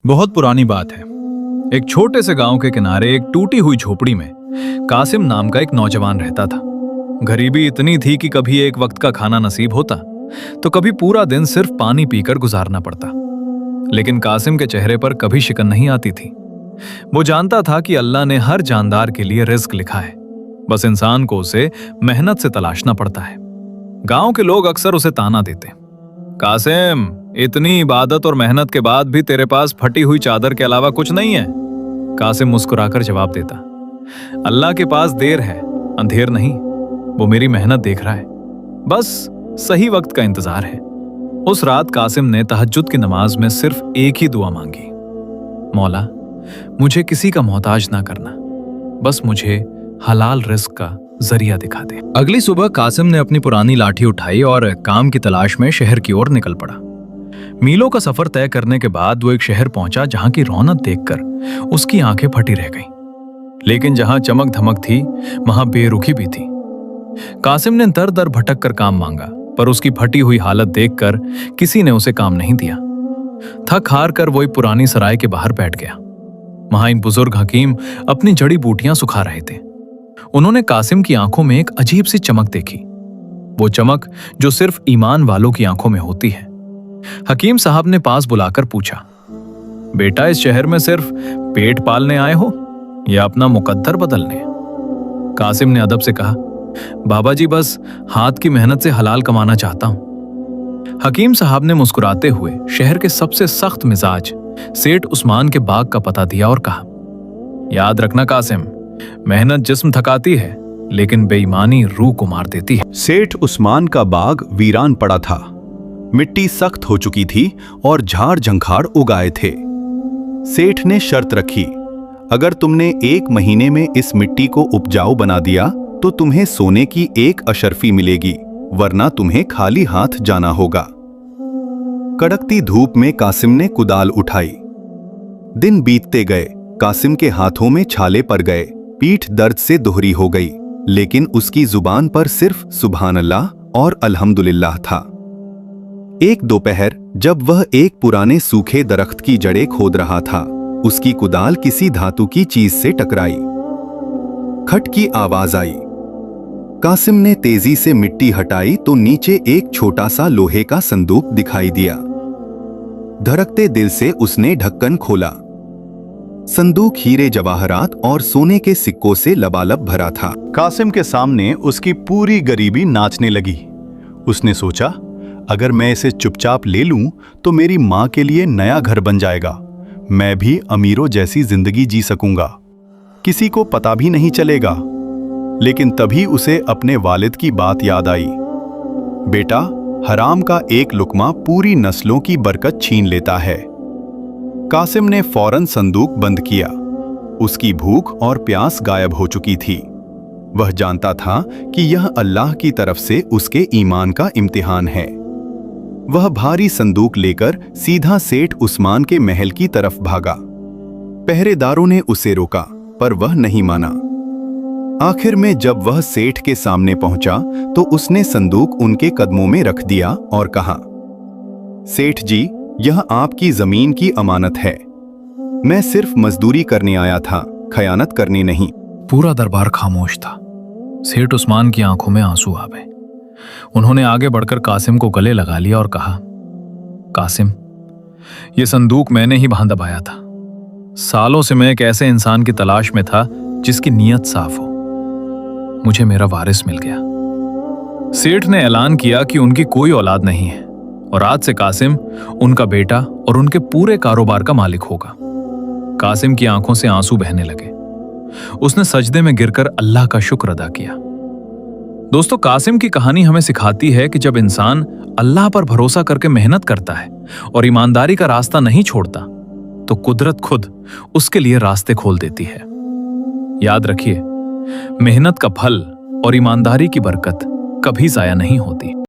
बहुत पुरानी बात है। एक छोटे से गांव के किनारे एक टूटी हुई झोपड़ी में कासिम नाम का एक नौजवान रहता था। गरीबी इतनी थी कि कभी एक वक्त का खाना नसीब होता तो कभी पूरा दिन सिर्फ पानी पीकर गुजारना पड़ता। लेकिन कासिम के चेहरे पर कभी शिकन नहीं आती थी। वो जानता था कि अल्लाह ने हर जानदार के लिए रिज्क लिखा है, बस इंसान को उसे मेहनत से तलाशना पड़ता है। गांव के लोग अक्सर उसे ताना देते, कासिम, इतनी इबादत और मेहनत के बाद भी तेरे पास फटी हुई चादर के अलावा कुछ नहीं है। कासिम मुस्कुराकर जवाब देता, अल्लाह के पास देर है, अंधेर नहीं। वो मेरी मेहनत देख रहा है, बस सही वक्त का इंतजार है। उस रात कासिम ने तहज्जुद की नमाज में सिर्फ एक ही दुआ मांगी, मौला, मुझे किसी का मोहताज ना करना, बस मुझे हलाल रिस्क का जरिया दिखा दे। अगली सुबह कासिम ने अपनी पुरानी लाठी उठाई और काम की तलाश में शहर की ओर निकल पड़ा। मीलों का सफर तय करने के बाद वो एक शहर पहुंचा जहां की रौनक देखकर उसकी आंखें फटी रह गईं। लेकिन जहां चमक धमक थी वहां बेरुखी भी थी। कासिम ने दर दर भटक कर काम मांगा, पर उसकी फटी हुई हालत देखकर किसी ने उसे काम नहीं दिया। थक हार कर वो एक पुरानी सराय के बाहर बैठ गया। वहां एक बुजुर्ग हकीम अपनी जड़ी बूटियां सुखा रहे थे। उन्होंने कासिम की आंखों में एक अजीब सी चमक देखी, वो चमक जो सिर्फ ईमान वालों की आंखों में होती है। हकीम साहब ने पास बुलाकर पूछा, बेटा, इस शहर में सिर्फ पेट पालने आए हो या अपना मुकद्दर बदलने? कासिम ने अदब से कहा, बाबा जी, बस हाथ की मेहनत से हलाल कमाना चाहता हूं। हकीम साहब ने मुस्कुराते हुए शहर के सबसे सख्त मिजाज सेठ उस्मान के बाग का पता दिया और कहा, याद रखना कासिम, मेहनत जिस्म थकाती है लेकिन बेईमानी रूह को मार देती है। सेठ उस्मान का बाग वीरान पड़ा था, मिट्टी सख्त हो चुकी थी और झाड़ झंखाड़ उगाए थे। सेठ ने शर्त रखी, अगर तुमने 1 महीने में इस मिट्टी को उपजाऊ बना दिया तो तुम्हें सोने की 1 अशर्फी मिलेगी, वरना तुम्हें खाली हाथ जाना होगा। कड़कती धूप में कासिम ने कुदाल उठाई। दिन बीतते गए, कासिम के हाथों में छाले पड़ गए, पीठ दर्द से दोहरी हो गई, लेकिन उसकी जुबान पर सिर्फ सुभान अल्लाह और अल्हम्दुलिल्लाह था। एक दोपहर जब वह एक पुराने सूखे दरख्त की जड़ें खोद रहा था, उसकी कुदाल किसी धातु की चीज से टकराई। खट की आवाज आई। कासिम ने तेजी से मिट्टी हटाई तो नीचे एक छोटा सा लोहे का संदूक दिखाई दिया। धड़कते दिल से उसने ढक्कन खोला। संदूक हीरे जवाहरात और सोने के सिक्कों से लबालब भरा था। कासिम के सामने उसकी पूरी गरीबी नाचने लगी। उसने सोचा, अगर मैं इसे चुपचाप ले लूं तो मेरी मां के लिए नया घर बन जाएगा, मैं भी अमीरों जैसी जिंदगी जी सकूंगा, किसी को पता भी नहीं चलेगा। लेकिन तभी उसे अपने वालिद की बात याद आई। बेटा, हराम का एक लुकमा पूरी नस्लों की बरकत छीन लेता है। कासिम ने फौरन संदूक बंद किया। उसकी भूख और प्यास गायब हो चुकी थी। वह जानता था कि यह अल्लाह की तरफ से उसके ईमान का इम्तिहान है। वह भारी संदूक लेकर सीधा सेठ उस्मान के महल की तरफ भागा। पहरेदारों ने उसे रोका, पर वह नहीं माना। आखिर में जब वह सेठ के सामने पहुंचा तो उसने संदूक उनके कदमों में रख दिया और कहा, सेठ जी, यह आपकी जमीन की अमानत है। मैं सिर्फ मजदूरी करने आया था, खयानत करने नहीं। पूरा दरबार खामोश था। सेठ उस्मान की आंखों में आंसू आ गए। उन्होंने आगे बढ़कर कासिम को गले लगा लिया और कहा, कासिम, यह संदूक मैंने ही बांध दबाया था। सालों से मैं एक ऐसे इंसान की तलाश में था जिसकी नीयत साफ हो। मुझे मेरा वारिस मिल गया। सेठ ने ऐलान किया कि उनकी कोई औलाद नहीं है और आज से कासिम उनका बेटा और उनके पूरे कारोबार का मालिक होगा। कासिम की आंखों से आंसू बहने लगे। उसने सजदे में गिरकर अल्लाह का शुक्र अदा किया। दोस्तों, कासिम की कहानी हमें सिखाती है कि जब इंसान अल्लाह पर भरोसा करके मेहनत करता है और ईमानदारी का रास्ता नहीं छोड़ता तो कुदरत खुद उसके लिए रास्ते खोल देती है। याद रखिए, मेहनत का फल और ईमानदारी की बरकत कभी जाया नहीं होती।